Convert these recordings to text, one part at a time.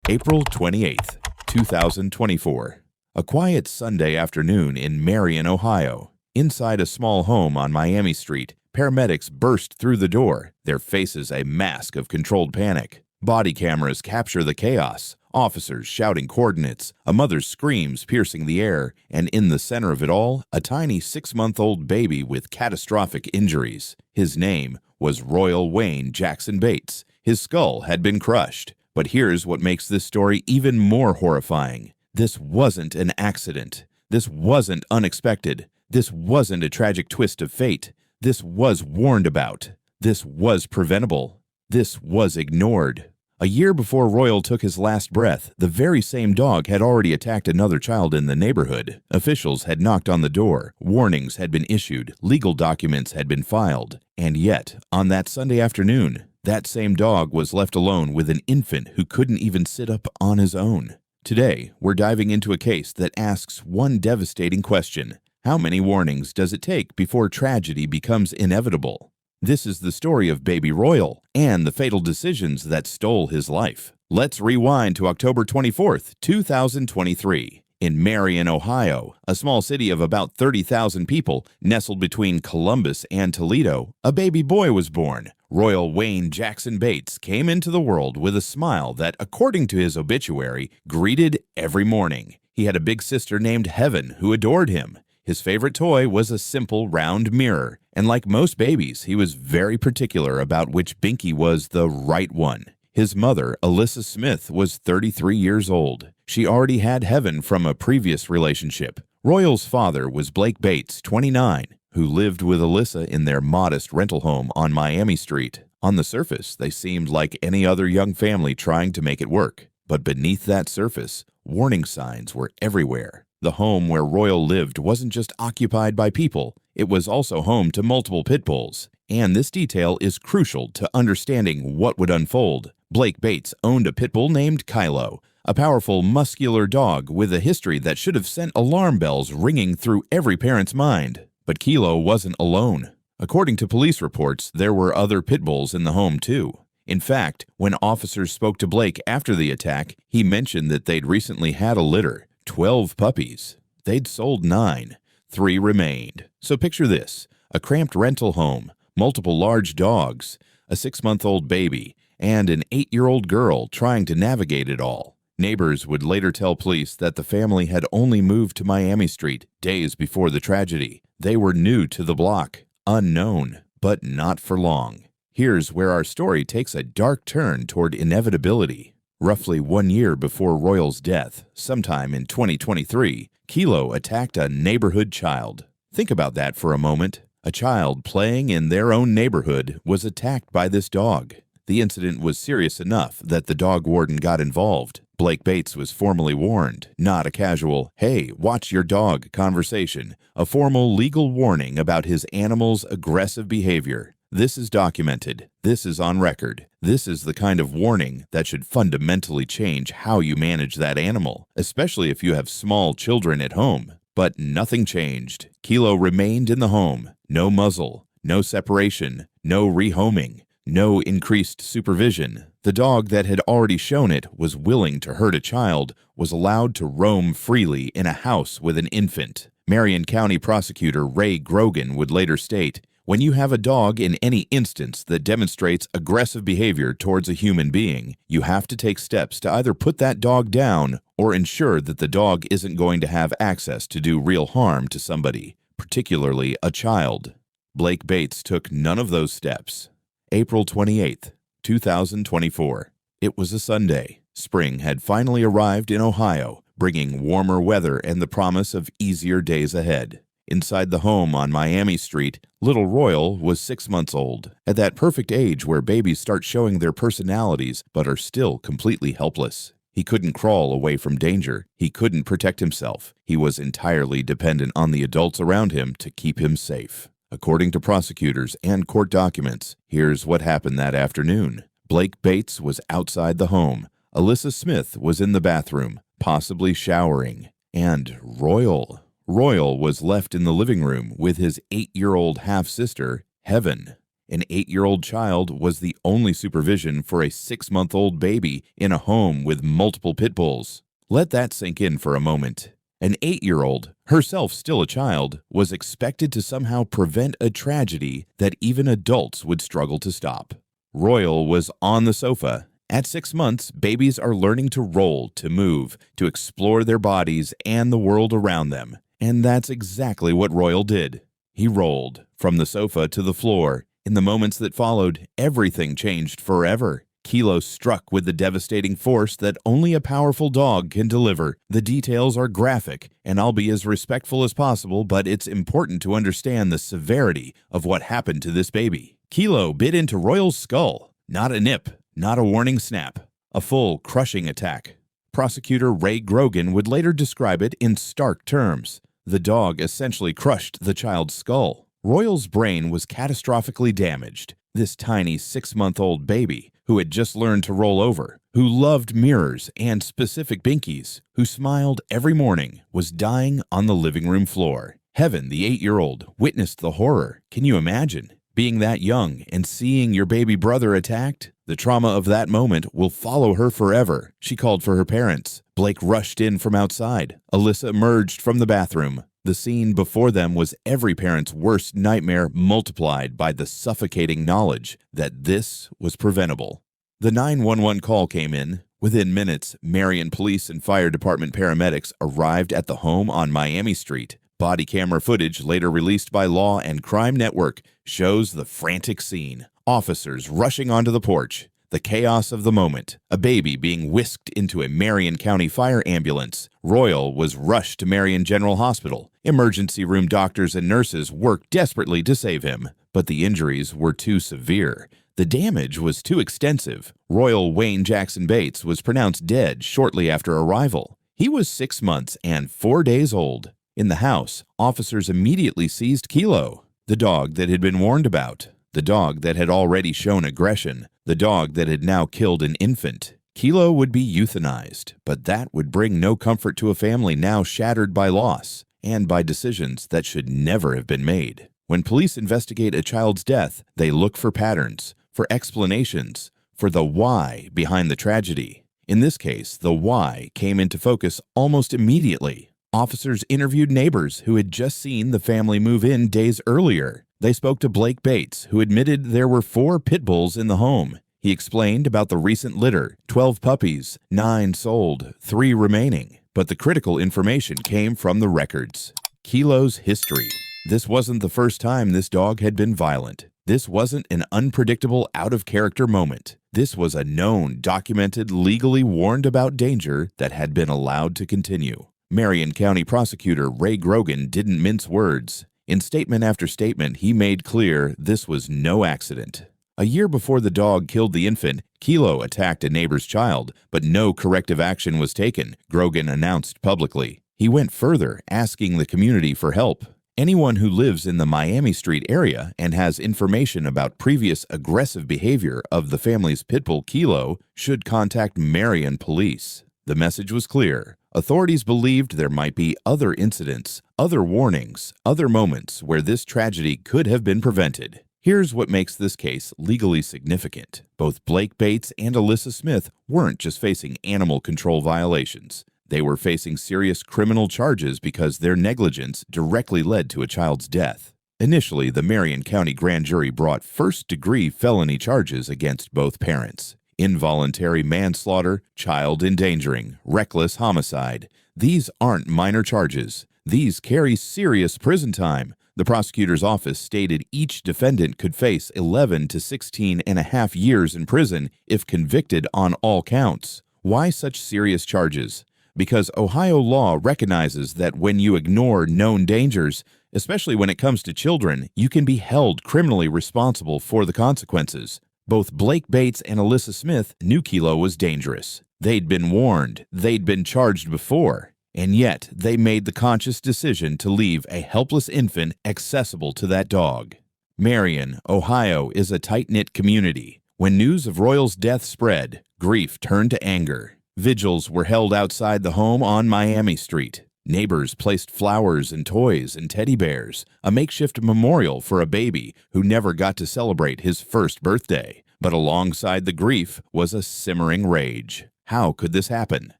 April 28th, 2024. A quiet Sunday afternoon in Marion, Ohio. Inside a small home on Miami Street, paramedics burst through the door, their faces a mask of controlled panic. Body cameras capture the chaos, officers shouting coordinates, a mother's screams piercing the air, and in the center of it all, a tiny 6-month-old baby with catastrophic injuries. His name was Royal Wayne Jackson Bates. His skull had been crushed. But here's what makes this story even more horrifying. This wasn't an accident. This wasn't unexpected. This wasn't a tragic twist of fate. This was warned about. This was preventable. This was ignored. A year before Royal took his last breath, the very same dog had already attacked another child in the neighborhood. Officials had knocked on the door, warnings had been issued, legal documents had been filed. And yet, on that Sunday afternoon, that same dog was left alone with an infant who couldn't even sit up on his own. Today, we're diving into a case that asks one devastating question. How many warnings does it take before tragedy becomes inevitable? This is the story of baby Royal and the fatal decisions that stole his life. Let's rewind to October 24th, 2023. In Marion, Ohio, a small city of about 30,000 people nestled between Columbus and Toledo, a baby boy was born. Royal Wayne Jackson Bates came into the world with a smile that, according to his obituary, greeted every morning. He had a big sister named Heaven who adored him. His favorite toy was a simple round mirror, and like most babies, he was very particular about which binky was the right one. His mother, Alyssa Smith, was 33 years old. She already had Heaven from a previous relationship. Royal's father was Blake Bates, 29, who lived with Alyssa in their modest rental home on Miami Street. On the surface, they seemed like any other young family trying to make it work. But beneath that surface, warning signs were everywhere. The home where Royal lived wasn't just occupied by people, it was also home to multiple pit bulls. And this detail is crucial to understanding what would unfold. Blake Bates owned a pit bull named Kylo, a powerful, muscular dog with a history that should have sent alarm bells ringing through every parent's mind. But Kilo wasn't alone. According to police reports, there were other pit bulls in the home too. In fact, when officers spoke to Blake after the attack, he mentioned that they'd recently had a litter, 12 puppies. They'd sold 9. 3 remained. So picture this, a cramped rental home, multiple large dogs, a 6-month-old baby, and an 8-year-old girl trying to navigate it all. Neighbors would later tell police that the family had only moved to Miami Street days before the tragedy. They were new to the block, unknown, but not for long. Here's where our story takes a dark turn toward inevitability. Roughly 1 year before Royal's death, sometime in 2023, Kilo attacked a neighborhood child. Think about that for a moment. A child playing in their own neighborhood was attacked by this dog. The incident was serious enough that the dog warden got involved. Blake Bates was formally warned, not a casual, "Hey, watch your dog" conversation, a formal legal warning about his animal's aggressive behavior. This is documented. This is on record. This is the kind of warning that should fundamentally change how you manage that animal, especially if you have small children at home. But nothing changed. Kilo remained in the home. No muzzle, no separation, no rehoming, no increased supervision. The dog that had already shown it was willing to hurt a child was allowed to roam freely in a house with an infant. Marion County Prosecutor Ray Grogan would later state, "When you have a dog in any instance that demonstrates aggressive behavior towards a human being, you have to take steps to either put that dog down or ensure that the dog isn't going to have access to do real harm to somebody, particularly a child." Blake Bates took none of those steps. April 28th, 2024. It was a Sunday. Spring had finally arrived in Ohio, bringing warmer weather and the promise of easier days ahead. Inside the home on Miami Street, little Royal was 6 months old, at that perfect age where babies start showing their personalities but are still completely helpless. He couldn't crawl away from danger. He couldn't protect himself. He was entirely dependent on the adults around him to keep him safe. According to prosecutors and court documents, here's what happened that afternoon. Blake Bates was outside the home. Alyssa Smith was in the bathroom, possibly showering. And Royal was left in the living room with his 8-year-old half-sister, Heaven. An 8-year-old child was the only supervision for a 6-month-old baby in a home with multiple pit bulls. Let that sink in for a moment. An 8-year-old, herself still a child, was expected to somehow prevent a tragedy that even adults would struggle to stop. Royal was on the sofa. At 6 months, babies are learning to roll, to move, to explore their bodies and the world around them. And that's exactly what Royal did. He rolled from the sofa to the floor. In the moments that followed, everything changed forever. Kilo struck with the devastating force that only a powerful dog can deliver. The details are graphic, and I'll be as respectful as possible, but it's important to understand the severity of what happened to this baby. Kilo bit into Royal's skull. Not a nip, not a warning snap. A full, crushing attack. Prosecutor Ray Grogan would later describe it in stark terms. The dog essentially crushed the child's skull. Royal's brain was catastrophically damaged. This tiny 6-month-old baby, who had just learned to roll over, who loved mirrors and specific binkies, who smiled every morning, was dying on the living room floor. Heaven, the 8-year-old, witnessed the horror. Can you imagine? Being that young and seeing your baby brother attacked? The trauma of that moment will follow her forever. She called for her parents. Blake rushed in from outside. Alyssa emerged from the bathroom. The scene before them was every parent's worst nightmare multiplied by the suffocating knowledge that this was preventable. The 911 call came in. Within minutes, Marion Police and Fire Department paramedics arrived at the home on Miami Street. Body camera footage later released by Law and Crime Network shows the frantic scene. Officers rushing onto the porch. The chaos of the moment. A baby being whisked into a Marion County fire ambulance. Royal was rushed to Marion General Hospital. Emergency room doctors and nurses worked desperately to save him, but the injuries were too severe. The damage was too extensive. Royal Wayne Jackson Bates was pronounced dead shortly after arrival. He was 6 months and 4 days old. In the house, officers immediately seized Kilo, the dog that had been warned about, the dog that had already shown aggression, the dog that had now killed an infant. Kilo would be euthanized, but that would bring no comfort to a family now shattered by loss and by decisions that should never have been made. When police investigate a child's death, they look for patterns, for explanations, for the why behind the tragedy. In this case, the why came into focus almost immediately. Officers interviewed neighbors who had just seen the family move in days earlier. They spoke to Blake Bates, who admitted there were 4 pit bulls in the home. He explained about the recent litter, 12 puppies, 9 sold, 3 remaining. But the critical information came from the records. Kilo's history. This wasn't the first time this dog had been violent. This wasn't an unpredictable, out-of-character moment. This was a known, documented, legally warned about danger that had been allowed to continue. Marion County Prosecutor Ray Grogan didn't mince words. In statement after statement, he made clear this was no accident. A year before the dog killed the infant, Kilo attacked a neighbor's child, but no corrective action was taken, Grogan announced publicly. He went further, asking the community for help. Anyone who lives in the Miami Street area and has information about previous aggressive behavior of the family's pit bull Kilo should contact Marion Police. The message was clear. Authorities believed there might be other incidents, other warnings, other moments where this tragedy could have been prevented. Here's what makes this case legally significant. Both Blake Bates and Alyssa Smith weren't just facing animal control violations. They were facing serious criminal charges because their negligence directly led to a child's death. Initially, the Marion County Grand Jury brought first-degree felony charges against both parents. Involuntary manslaughter, child endangering, reckless homicide. These aren't minor charges. These carry serious prison time. The prosecutor's office stated each defendant could face 11 to 16 and a half years in prison if convicted on all counts. Why such serious charges? Because Ohio law recognizes that when you ignore known dangers, especially when it comes to children, you can be held criminally responsible for the consequences. Both Blake Bates and Alyssa Smith knew Kilo was dangerous. They'd been warned. They'd been charged before. And yet, they made the conscious decision to leave a helpless infant accessible to that dog. Marion, Ohio is a tight-knit community. When news of Royal's death spread, grief turned to anger. Vigils were held outside the home on Miami Street. Neighbors placed flowers and toys and teddy bears, a makeshift memorial for a baby who never got to celebrate his first birthday. But alongside the grief was a simmering rage. How could this happen?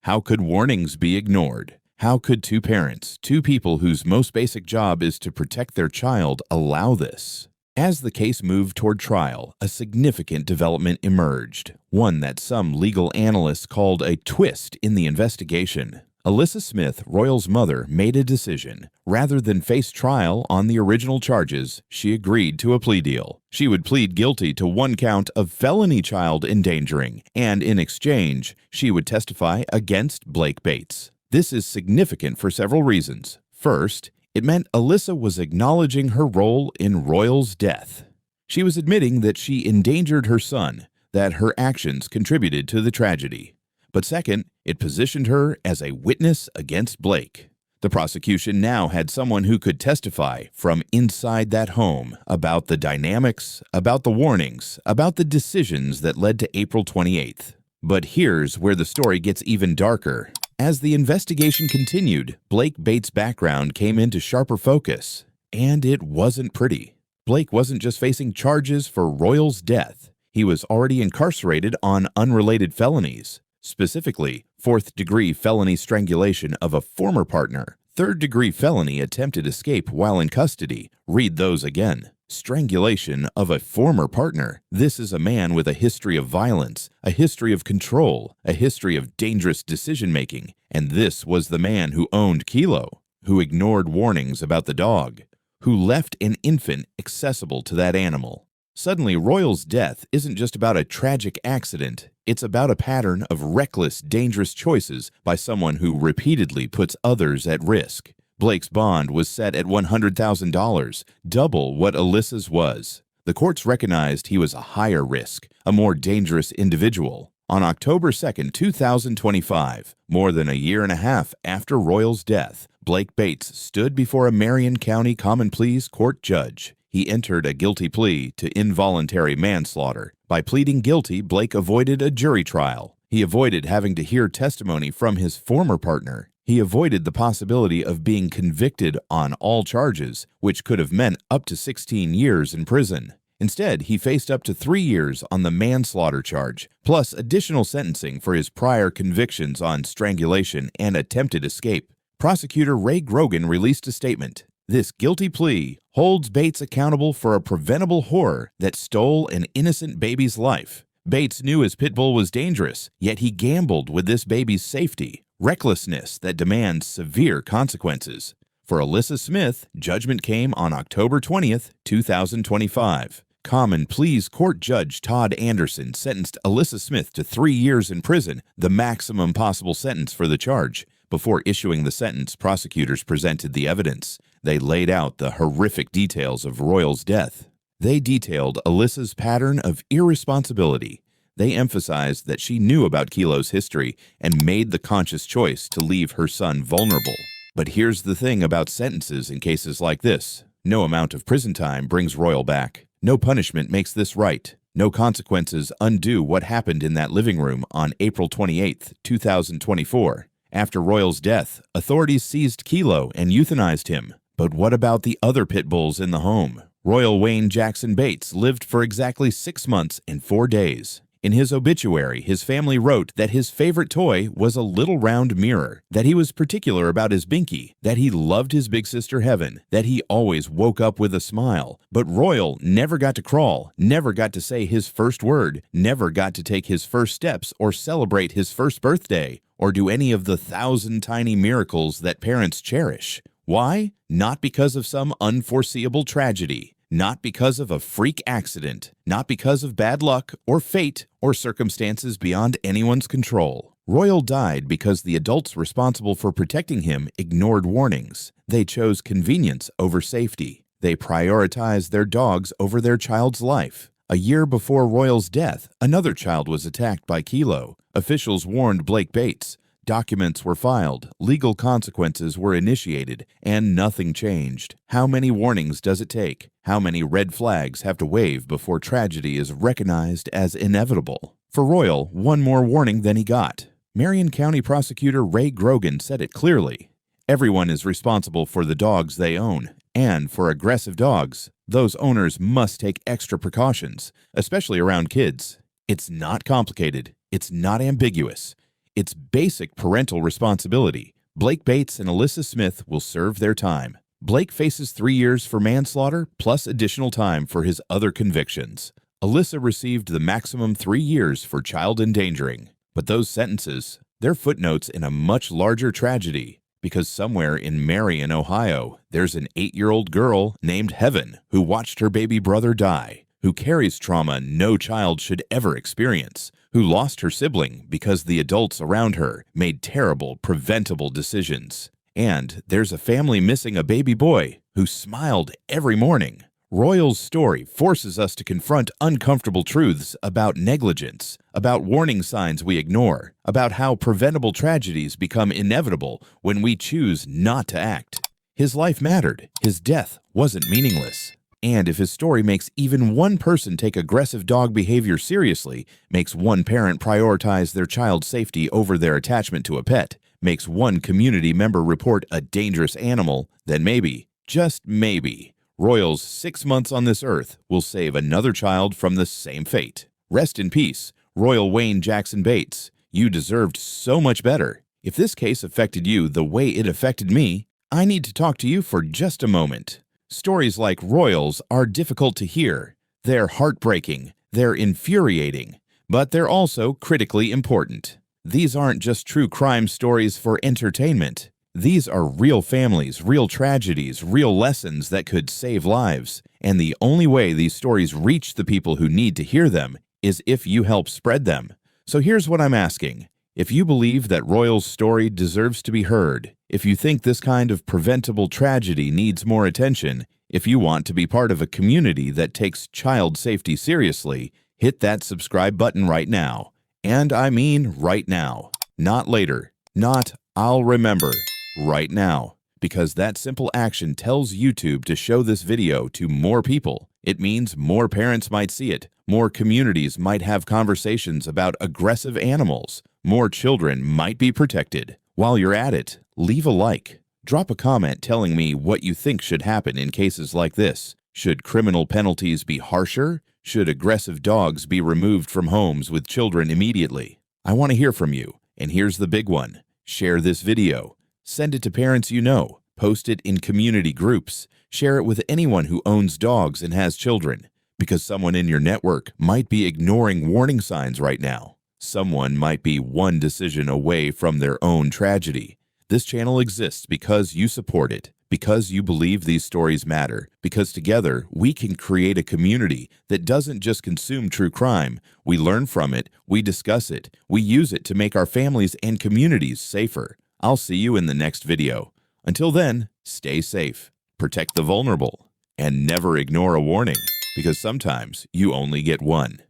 How could warnings be ignored? How could two parents, two people whose most basic job is to protect their child, allow this? As the case moved toward trial, a significant development emerged, one that some legal analysts called a twist in the investigation. Alyssa Smith, Royal's mother, made a decision. Rather than face trial on the original charges, she agreed to a plea deal. She would plead guilty to one count of felony child endangering, and in exchange, she would testify against Blake Bates. This is significant for several reasons. First, it meant Alyssa was acknowledging her role in Royal's death. She was admitting that she endangered her son, that her actions contributed to the tragedy. But second, it positioned her as a witness against Blake. The prosecution now had someone who could testify from inside that home about the dynamics, about the warnings, about the decisions that led to April 28th. But here's where the story gets even darker. As the investigation continued, Blake Bates' background came into sharper focus, and it wasn't pretty. Blake wasn't just facing charges for Royal's death. He was already incarcerated on unrelated felonies. Specifically, 4th-degree felony strangulation of a former partner, 3rd-degree felony attempted escape while in custody. Read those again. Strangulation of a former partner. This is a man with a history of violence, a history of control, a history of dangerous decision-making, and this was the man who owned Kilo, who ignored warnings about the dog, who left an infant accessible to that animal. Suddenly, Royal's death isn't just about a tragic accident. It's about a pattern of reckless, dangerous choices by someone who repeatedly puts others at risk. Blake's bond was set at $100,000, double what Alyssa's was. The courts recognized he was a higher risk, a more dangerous individual. On October 2, 2025, more than a year and a half after Royal's death, Blake Bates stood before a Marion County Common Pleas court judge. He entered a guilty plea to involuntary manslaughter. By pleading guilty, Blake avoided a jury trial. He avoided having to hear testimony from his former partner. He avoided the possibility of being convicted on all charges, which could have meant up to 16 years in prison. Instead, he faced up to 3 years on the manslaughter charge, plus additional sentencing for his prior convictions on strangulation and attempted escape. Prosecutor Ray Grogan released a statement. This guilty plea holds Bates accountable for a preventable horror that stole an innocent baby's life. Bates knew his pit bull was dangerous, yet he gambled with this baby's safety. Recklessness that demands severe consequences. For Alyssa Smith, judgment came on October 20th, 2025. Common Pleas Court Judge Todd Anderson sentenced Alyssa Smith to 3 years in prison, the maximum possible sentence for the charge. Before issuing the sentence, prosecutors presented the evidence. They laid out the horrific details of Royal's death. They detailed Alyssa's pattern of irresponsibility. They emphasized that she knew about Kilo's history and made the conscious choice to leave her son vulnerable. But here's the thing about sentences in cases like this. No amount of prison time brings Royal back. No punishment makes this right. No consequences undo what happened in that living room on April 28, 2024. After Royal's death, authorities seized Kilo and euthanized him. But what about the other pit bulls in the home? Royal Wayne Jackson Bates lived for exactly 6 months and 4 days. In his obituary, his family wrote that his favorite toy was a little round mirror, that he was particular about his binky, that he loved his big sister Heaven, that he always woke up with a smile. But Royal never got to crawl, never got to say his first word, never got to take his first steps or celebrate his first birthday, or do any of the 1,000 tiny miracles that parents cherish. Why? Not because of some unforeseeable tragedy. Not because of a freak accident, not because of bad luck or fate or circumstances beyond anyone's control. Royal died because the adults responsible for protecting him ignored warnings. They chose convenience over safety. They prioritized their dogs over their child's life. A year before Royal's death, another child was attacked by Kilo. Officials warned Blake Bates. Documents were filed, legal consequences were initiated, and nothing changed. How many warnings does it take? How many red flags have to wave before tragedy is recognized as inevitable? For Royal, one more warning than he got. Marion County Prosecutor Ray Grogan said it clearly. Everyone is responsible for the dogs they own, and for aggressive dogs, those owners must take extra precautions, especially around kids. It's not complicated. It's not ambiguous. It's basic parental responsibility. Blake Bates and Alyssa Smith will serve their time. Blake faces 3 years for manslaughter plus additional time for his other convictions. Alyssa received the maximum 3 years for child endangering. But those sentences, they're footnotes in a much larger tragedy, because somewhere in Marion, Ohio, there's an 8-year-old girl named Heaven who watched her baby brother die, who carries trauma no child should ever experience, who lost her sibling because the adults around her made terrible, preventable decisions. And there's a family missing a baby boy who smiled every morning. Royal's story forces us to confront uncomfortable truths about negligence, about warning signs we ignore, about how preventable tragedies become inevitable when we choose not to act. His life mattered. His death wasn't meaningless. And if his story makes even one person take aggressive dog behavior seriously, makes one parent prioritize their child's safety over their attachment to a pet, makes one community member report a dangerous animal, then maybe, just maybe, Royal's 6 months on this earth will save another child from the same fate. Rest in peace, Royal Wayne Jackson Bates. You deserved so much better. If this case affected you the way it affected me, I need to talk to you for just a moment. Stories like Royal's are difficult to hear. They're heartbreaking, they're infuriating, but they're also critically important. These aren't just true crime stories for entertainment. These are real families, real tragedies, real lessons that could save lives. And the only way these stories reach the people who need to hear them is if you help spread them. So here's what I'm asking. If you believe that Royal's story deserves to be heard, if you think this kind of preventable tragedy needs more attention, if you want to be part of a community that takes child safety seriously, hit that subscribe button right now. And I mean right now. Not later. Not I'll remember. Right now. Because that simple action tells YouTube to show this video to more people. It means more parents might see it. More communities might have conversations about aggressive animals. More children might be protected. While you're at it, leave a like. Drop a comment telling me what you think should happen in cases like this. Should criminal penalties be harsher? Should aggressive dogs be removed from homes with children immediately? I want to hear from you. And here's the big one. Share this video. Send it to parents you know. Post it in community groups. Share it with anyone who owns dogs and has children. Because someone in your network might be ignoring warning signs right now. Someone might be one decision away from their own tragedy. This channel exists because you support it, because you believe these stories matter, because together we can create a community that doesn't just consume true crime. We learn from it, we discuss it, we use it to make our families and communities safer. I'll see you in the next video. Until then, stay safe, protect the vulnerable, and never ignore a warning, because sometimes you only get one.